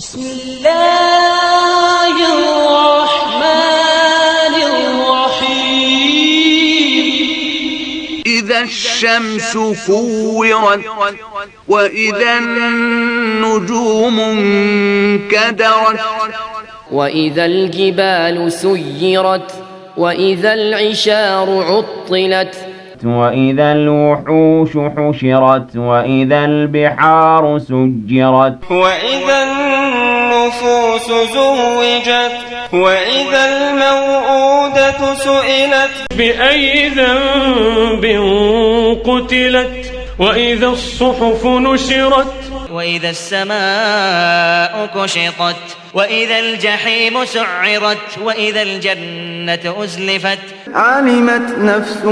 بسم الله الرحمن الرحيم إذا الشمس كورت وإذا النجوم انكدرت وإذا الجبال سيرت وإذا العشار عطلت وإذا الوحوش حشرت وإذا البحار سجرت وإذا النفوس زوجت وإذا الموءودة سئلت بأي ذنب قتلت وإذا الصحف نشرت وإذا السماء كشطت وإذا الجحيم سعرت وإذا الجنة أزلفت علمت نفس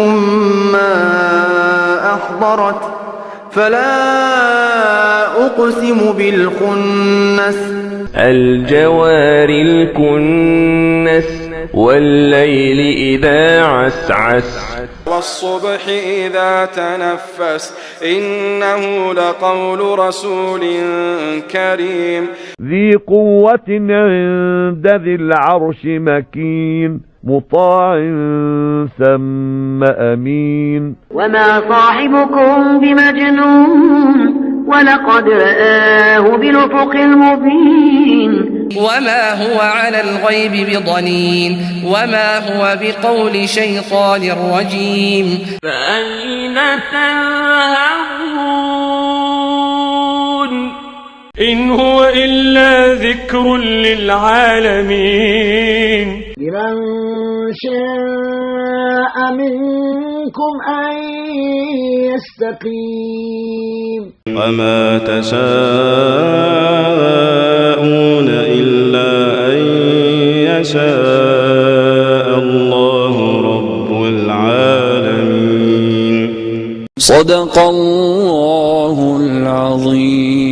ما أحضرت فلا أقسم بالخنس الجوار الكنس والليل إذا عسعس والصبح إذا تنفس إنه لقول رسول كريم ذي قوة عند ذي العرش مكين مطاع ثم أمين وما صاحبكم بمجنون ولقد رآه بالأفق المبين وما هو على الغيب بضنين وما هو بقول شيطان رجيم فأين تذهبون إن هو إلا ذكر للعالمين لمن شاء منكم أن يستقيم وما تشاءون إلا أن يشاء الله رب العالمين صدق الله العظيم.